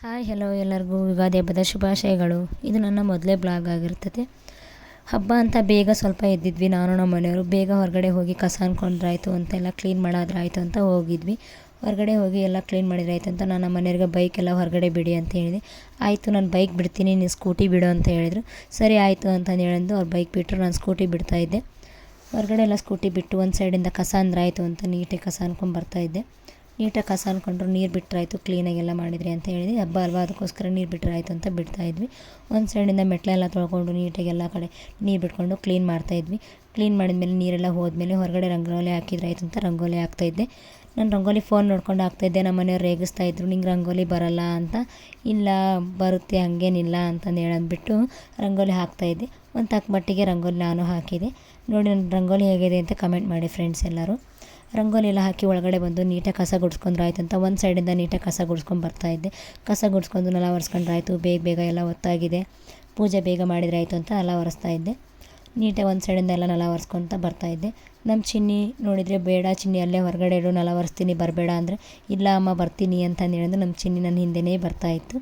Hi hello ಎಲ್ಲರಿಗೂ ಯುಗಾದಿ ಹಬ್ಬದ ಶುಭಾಶಯಗಳು. ಇದು ನನ್ನ ಮೊದಲೇ ಬ್ಲಾಗ್ ಆಗಿರ್ತದೆ. ಹಬ್ಬ ಅಂತ ಬೇಗ ಸ್ವಲ್ಪ ಎದ್ದಿದ್ವಿ. ನಾನು ನಮ್ಮ ಮನೆಯವರು ಬೇಗ ಹೊರಗಡೆ ಹೋಗಿ ಕಸ ಅಂದ್ಕೊಂಡ್ರಾಯ್ತು ಅಂತೆಲ್ಲ ಕ್ಲೀನ್ ಮಾಡೋದ್ರಾಯ್ತು ಅಂತ ಹೋಗಿದ್ವಿ. ಹೊರಗಡೆ ಹೋಗಿ ಎಲ್ಲ ಕ್ಲೀನ್ ಮಾಡಿದ್ರಾಯ್ತು ಅಂತ ನಾನು ನಮ್ಮ ಮನೆಯವ್ರಿಗೆ ಬೈಕೆಲ್ಲ ಹೊರಗಡೆ ಬಿಡಿ ಅಂತ ಹೇಳಿದೆ. ಆಯಿತು ನಾನು ಬೈಕ್ ಬಿಡ್ತೀನಿ, ನೀವು ಸ್ಕೂಟಿ ಬಿಡು ಅಂತ ಹೇಳಿದರು. ಸರಿ ಆಯಿತು ಅಂತಂದು ಹೇಳಿದ್ದು ಅವ್ರು ಬೈಕ್ ಬಿಟ್ಟರು, ನಾನು ಸ್ಕೂಟಿ ಬಿಡ್ತಾಯಿದ್ದೆ. ಹೊರಗಡೆ ಎಲ್ಲ ಸ್ಕೂಟಿ ಬಿಟ್ಟು ಒಂದು ಸೈಡಿಂದ ಕಸ ಅಂದ್ರಾಯ್ತು ಅಂತ ನೀಟಾಗಿ ಕಸ ಅಂದ್ಕೊಂಡು ಬರ್ತಾಯಿದ್ದೆ. ನೀಟಾಗಿ ಕಸ ಅಂದ್ಕೊಂಡ್ರು, ನೀರು ಬಿಟ್ಟರಾಯ್ತು ಕ್ಲೀನಾಗೆಲ್ಲ ಮಾಡಿದ್ರಿ ಅಂತ ಹೇಳಿದ್ವಿ. ಹಬ್ಬ ಅಲ್ವಾ, ಅದಕ್ಕೋಸ್ಕರ ನೀರು ಬಿಟ್ಟರಾಯ್ತು ಅಂತ ಬಿಡ್ತಾಯಿದ್ವಿ. ಒಂದು ಸೈಡಿಂದ ಮೆಟ್ಲೆಲ್ಲ ತೊಳ್ಕೊಂಡು ನೀಟಾಗಿ ಎಲ್ಲ ಕಡೆ ನೀರು ಬಿಟ್ಕೊಂಡು ಕ್ಲೀನ್ ಮಾಡ್ತಾಯಿದ್ವಿ. ಕ್ಲೀನ್ ಮಾಡಿದ್ಮೇಲೆ ನೀರೆಲ್ಲ ಹೋದ್ಮೇಲೆ ಹೊರಗಡೆ ರಂಗೋಲಿ ಹಾಕಿದ್ರಾಯ್ತು ಅಂತ ರಂಗೋಲಿ ಹಾಕ್ತಾಯಿದ್ದೆ. ನಾನು ರಂಗೋಲಿ ಫೋನ್ ನೋಡ್ಕೊಂಡು ಹಾಕ್ತಾಯಿದ್ದೆ. ನಮ್ಮ ಮನೆಯವ್ರು ರೇಗಿಸ್ತಾಯಿದ್ರು, ನಿಂಗೆ ರಂಗೋಲಿ ಬರಲ್ಲ ಅಂತ. ಇಲ್ಲ ಬರುತ್ತೆ, ಹಾಗೇನಿಲ್ಲ ಅಂತಂದು ಹೇಳಂದ್ಬಿಟ್ಟು ರಂಗೋಲಿ ಹಾಕ್ತಾಯಿದ್ದೆ. ಒಂದು ತಕ್ಕ ಮಟ್ಟಿಗೆ ರಂಗೋಲಿ ನಾನು ಹಾಕಿದೆ. ನೋಡಿ ನನ್ನ ರಂಗೋಲಿ ಹೇಗಿದೆ ಅಂತ ಕಮೆಂಟ್ ಮಾಡಿ ಫ್ರೆಂಡ್ಸ್ ಎಲ್ಲರೂ. ರಂಗೋಲಿ ಎಲ್ಲ ಹಾಕಿ ಒಳಗಡೆ ಬಂದು ನೀಟಾಗಿ ಕಸ ಗುಡಿಸ್ಕೊಂಡ್ರಾಯ್ತು ಅಂತ ಒಂದು ಸೈಡಿಂದ ನೀಟಾಗಿ ಕಸ ಗುಡಿಸ್ಕೊಂಡು ಬರ್ತಾಯಿದ್ದೆ. ಕಸ ಗುಡಿಸ್ಕೊಂಡು ನೆಲ ಒರೆಸ್ಕೊಂಡ್ರಾಯ್ತು, ಬೇಗ ಬೇಗ ಎಲ್ಲ ಹೊತ್ತಾಗಿದೆ, ಪೂಜೆ ಬೇಗ ಮಾಡಿದ್ರಾಯ್ತು ಅಂತ ನೆಲ ಒರೆಸ್ತಾಯಿದ್ದೆ. ನೀಟಾಗಿ ಒಂದು ಸೈಡಿಂದ ಎಲ್ಲ ನೆಲ ಒರೆಸ್ಕೊತ ಬರ್ತಾಯಿದ್ದೆ. ನಮ್ಮ ಚಿನ್ನಿ ನೋಡಿದರೆ, ಬೇಡ ಚಿನ್ನಿ ಅಲ್ಲೇ ಹೊರಗಡೆ ಇಡು, ನೆಲ ಒರೆಸ್ತೀನಿ ಬರಬೇಡ ಅಂದರೆ, ಇಲ್ಲ ಅಮ್ಮ ಬರ್ತೀನಿ ಅಂತಂದು ಹೇಳಿದ್ರು. ನಮ್ಮ ಚಿನ್ನಿ ನನ್ನ ಹಿಂದೆಯೇ ಬರ್ತಾಯಿತ್ತು.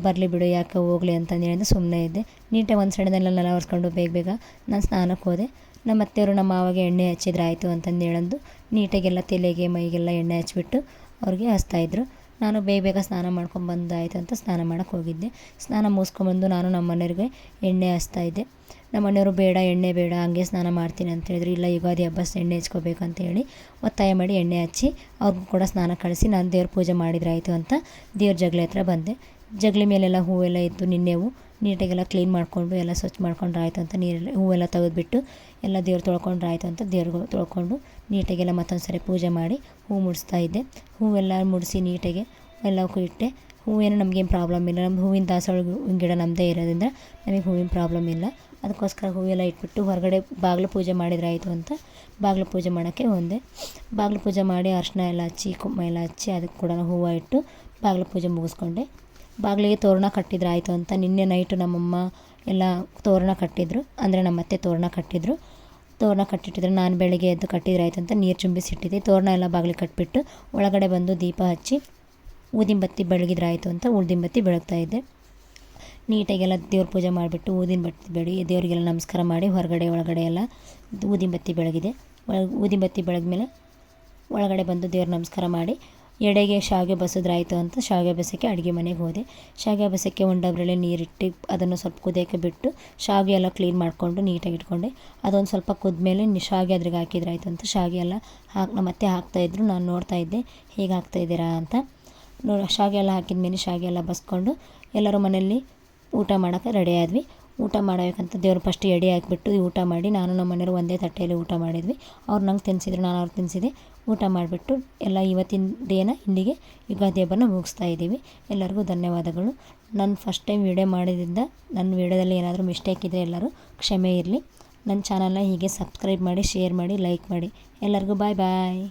ಬರಲಿ ಬಿಡು, ಯಾಕೆ ಹೋಗಲಿ ಅಂತಂದು ಹೇಳಿದ್ರೆ ಸುಮ್ಮನೆ ಇದ್ದೆ. ನೀಟಾಗಿ ಒಂದು ಸೈಡಿಂದೆಲ್ಲ ನೆಲ ಒರೆಸ್ಕೊಂಡು ಬೇಗ ಬೇಗ ನಾನು ಸ್ನಾನಕ್ಕೆ ಹೋದೆ. ನಮ್ಮ ಅತ್ತೆಯವರು ನಮ್ಮ ಮಾವಾಗೆ ಎಣ್ಣೆ ಹಚ್ಚಿದ್ರಾಯ್ತು ಅಂತಂದು ಹೇಳಂದು ನೀಟಾಗೆಲ್ಲ ತಲೆಗೆ ಮೈಗೆಲ್ಲ ಎಣ್ಣೆ ಹಚ್ಬಿಟ್ಟು ಅವ್ರಿಗೆ ಹಚ್ತಾಯಿದ್ರು. ನಾನು ಬೇಗ ಬೇಗ ಸ್ನಾನ ಮಾಡ್ಕೊಂಡು ಬಂದಾಯ್ತು ಅಂತ ಸ್ನಾನ ಮಾಡೋಕ್ಕೆ ಹೋಗಿದ್ದೆ. ಸ್ನಾನ ಮುಗಿಸ್ಕೊಂಬಂದು ನಾನು ನಮ್ಮ ಮನೆಯವ್ರಿಗೆ ಎಣ್ಣೆ ಹಚ್ತಾಯಿದ್ದೆ. ನಮ್ಮ ಮನೆಯವರು ಬೇಡ ಎಣ್ಣೆ ಬೇಡ, ಹಂಗೆ ಸ್ನಾನ ಮಾಡ್ತೀನಿ ಅಂತ ಹೇಳಿದ್ರು. ಇಲ್ಲ ಯುಗಾದಿ ಹಬ್ಬ ಎಣ್ಣೆ ಹಚ್ಕೋಬೇಕಂತ ಹೇಳಿ ಒತ್ತಾಯ ಮಾಡಿ ಎಣ್ಣೆ ಹಚ್ಚಿ ಅವ್ರಿಗೂ ಕೂಡ ಸ್ನಾನ ಕಳಿಸಿ ನಾನು ದೇವ್ರ ಪೂಜೆ ಮಾಡಿದ್ರಾಯ್ತು ಅಂತ ದೇವ್ರ ಜಗಲಿ ಹತ್ರ ಬಂದೆ. ಜಗಲಿ ಮೇಲೆಲ್ಲ ಹೂವೆಲ್ಲ ಇತ್ತು, ನಿನ್ನೆವು ನೀಟಾಗೆಲ್ಲ ಕ್ಲೀನ್ ಮಾಡಿಕೊಂಡು ಎಲ್ಲ ಸ್ವಚ್ಛ ಮಾಡ್ಕೊಂಡ್ರಾಯ್ತು ಅಂತ ನೀರೆಲ್ಲ ಹೂವೆಲ್ಲ ತೆಗೆದುಬಿಟ್ಟು ಎಲ್ಲ ದೇವ್ರು ತೊಳ್ಕೊಂಡ್ರಾಯ್ತು ಅಂತ ದೇವ್ರುಗಳು ತೊಳ್ಕೊಂಡು ನೀಟಾಗೆಲ್ಲ ಮತ್ತೊಂದು ಸರಿ ಪೂಜೆ ಮಾಡಿ ಹೂ ಮುಡಿಸ್ತಾಯಿದ್ದೆ. ಹೂವೆಲ್ಲ ಮುಡಿಸಿ ನೀಟಾಗೆ ಎಲ್ಲವಕ್ಕೂ ಇಟ್ಟೆ. ಹೂವೇನು ನಮಗೇನು ಪ್ರಾಬ್ಲಮ್ ಇಲ್ಲ, ನಮ್ದು ಹೂವಿನ ದಾಸವಾಳ ಗಿಡ ನಮ್ಮದೇ ಇರೋದ್ರಿಂದ ನಮಗೆ ಹೂವಿನ ಪ್ರಾಬ್ಲಮ್ ಇಲ್ಲ. ಅದಕ್ಕೋಸ್ಕರ ಹೂವೆಲ್ಲ ಇಟ್ಬಿಟ್ಟು ಹೊರಗಡೆ ಬಾಗಿಲು ಪೂಜೆ ಮಾಡಿದ್ರಾಯ್ತು ಅಂತ ಬಾಗಿಲು ಪೂಜೆ ಮಾಡೋಕ್ಕೆ ಹೋದೆ. ಬಾಗಿಲು ಪೂಜೆ ಮಾಡಿ ಅರಿಶಿನ ಎಲ್ಲ ಹಚ್ಚಿ ಕುಂಕುಮ ಎಲ್ಲ ಹಚ್ಚಿ ಅದಕ್ಕೆ ಕೂಡ ಹೂವು ಇಟ್ಟು ಬಾಗಿಲು ಪೂಜೆ ಮುಗಿಸ್ಕೊಂಡೆ. ಬಾಗಿಲಿಗೆ ತೋರಣ ಕಟ್ಟಿದ್ರಾಯ್ತು ಅಂತ ನಿನ್ನೆ ನೈಟು ನಮ್ಮಮ್ಮ ಎಲ್ಲ ತೋರಣ ಕಟ್ಟಿದ್ರು, ಅಂದರೆ ನಮ್ಮತ್ತೆ ತೋರಣ ಕಟ್ಟಿದ್ರು. ತೋರಣ ಕಟ್ಟಿಟ್ಟಿದ್ರು, ನಾನು ಬೆಳಗ್ಗೆ ಎದ್ದು ಕಟ್ಟಿದ್ರಾಯ್ತು ಅಂತ ನೀರು ತುಂಬಿಸಿಟ್ಟಿದ್ದೆ. ತೋರಣ ಎಲ್ಲ ಬಾಗಿಲಿಗೆ ಕಟ್ಟಿಬಿಟ್ಟು ಒಳಗಡೆ ಬಂದು ದೀಪ ಹಚ್ಚಿ ಊದಿನ ಬತ್ತಿ ಬೆಳಗಿದ್ರಾಯ್ತು ಅಂತ ಊದಿನ ಬತ್ತಿ ಬೆಳಗ್ತಾಯಿದ್ದೆ. ನೀಟಾಗೆಲ್ಲ ದೇವ್ರ ಪೂಜೆ ಮಾಡಿಬಿಟ್ಟು ಊದಿನ ಬತ್ತಿ ಬೆಳಗಿ ದೇವರಿಗೆಲ್ಲ ನಮಸ್ಕಾರ ಮಾಡಿ ಹೊರಗಡೆ ಒಳಗಡೆ ಎಲ್ಲ ಊದಿನ ಬತ್ತಿ ಬೆಳಗಿದೆ. ಊದಿನ ಬತ್ತಿ ಬೆಳಗ್ಮೇಲೆ ಒಳಗಡೆ ಬಂದು ದೇವ್ರ ನಮಸ್ಕಾರ ಮಾಡಿ ಎಡೆಗೆ ಶಾವಿಗೆ ಬಸಿದ್ರಾಯ್ತು ಅಂತ ಶಾವಿಗೆ ಬಸೋಕ್ಕೆ ಅಡುಗೆ ಮನೆಗೆ ಹೋದೆ. ಶಾವಿಗೆ ಬಸೋಕ್ಕೆ ಒಂದು ಡಬ್ರಲ್ಲಿ ನೀರಿಟ್ಟು ಅದನ್ನು ಸ್ವಲ್ಪ ಕುದಿಯೋಕ್ಕೆ ಬಿಟ್ಟು ಶಾವಿಗೆ ಎಲ್ಲ ಕ್ಲೀನ್ ಮಾಡಿಕೊಂಡು ನೀಟಾಗಿ ಇಟ್ಕೊಂಡೆ. ಅದೊಂದು ಸ್ವಲ್ಪ ಕುದ್ಮೇಲೆ ಶಾವಿಗೆ ಅದ್ರಿಗೆ ಹಾಕಿದ್ರಾಯ್ತು ಅಂತ ಶಾವಿಗೆ ಎಲ್ಲ ನಮ್ಮ ಅತ್ತೆ ಹಾಕ್ತಾಯಿದ್ರು. ನಾನು ನೋಡ್ತಾಯಿದ್ದೆ ಹೇಗೆ ಹಾಕ್ತಾಯಿದ್ದೀರಾ ಅಂತ. ಶಾವಿಗೆ ಎಲ್ಲ ಹಾಕಿದ್ಮೇಲೆ ಶಾವಿಗೆ ಎಲ್ಲ ಬಸ್ಕೊಂಡು ಎಲ್ಲರೂ ಮನೆಯಲ್ಲಿ ಊಟ ಮಾಡೋಕ್ಕೆ ರೆಡಿ ಆದ್ವಿ. ಊಟ ಮಾಡಬೇಕಂತ ದೇವ್ರು ಫಸ್ಟ್ ಎಡೆ ಹಾಕಿಬಿಟ್ಟು ಊಟ ಮಾಡಿ ನಾನು ನಮ್ಮ ಮನೆಯವರು ಒಂದೇ ತಟ್ಟೆಯಲ್ಲಿ ಊಟ ಮಾಡಿದ್ವಿ. ಅವ್ರು ನಂಗೆ ತಿನ್ನಿಸಿದ್ರು, ನಾನು ಅವ್ರು ತಿನ್ನಿಸಿದೆ. ಊಟ ಮಾಡಿಬಿಟ್ಟು ಎಲ್ಲ ಇವತ್ತಿನ ಡೇನ ಇಲ್ಲಿಗೆ ಯುಗಾದಿ ಹಬ್ಬನ ಮುಗಿಸ್ತಾ ಇದ್ದೀವಿ. ಎಲ್ಲರಿಗೂ ಧನ್ಯವಾದಗಳು. ನಾನು ಫಸ್ಟ್ ಟೈಮ್ ವೀಡಿಯೋ ಮಾಡಿದ್ರಿಂದ ನನ್ನ ವೀಡಿಯೋದಲ್ಲಿ ಏನಾದರೂ ಮಿಸ್ಟೇಕ್ ಇದ್ದರೆ ಎಲ್ಲರೂ ಕ್ಷಮೆ ಇರಲಿ. ನನ್ನ ಚಾನಲ್ನ ಹೀಗೆ ಸಬ್ಸ್ಕ್ರೈಬ್ ಮಾಡಿ, ಶೇರ್ ಮಾಡಿ, ಲೈಕ್ ಮಾಡಿ. ಎಲ್ಲರಿಗೂ ಬಾಯ್ ಬಾಯ್.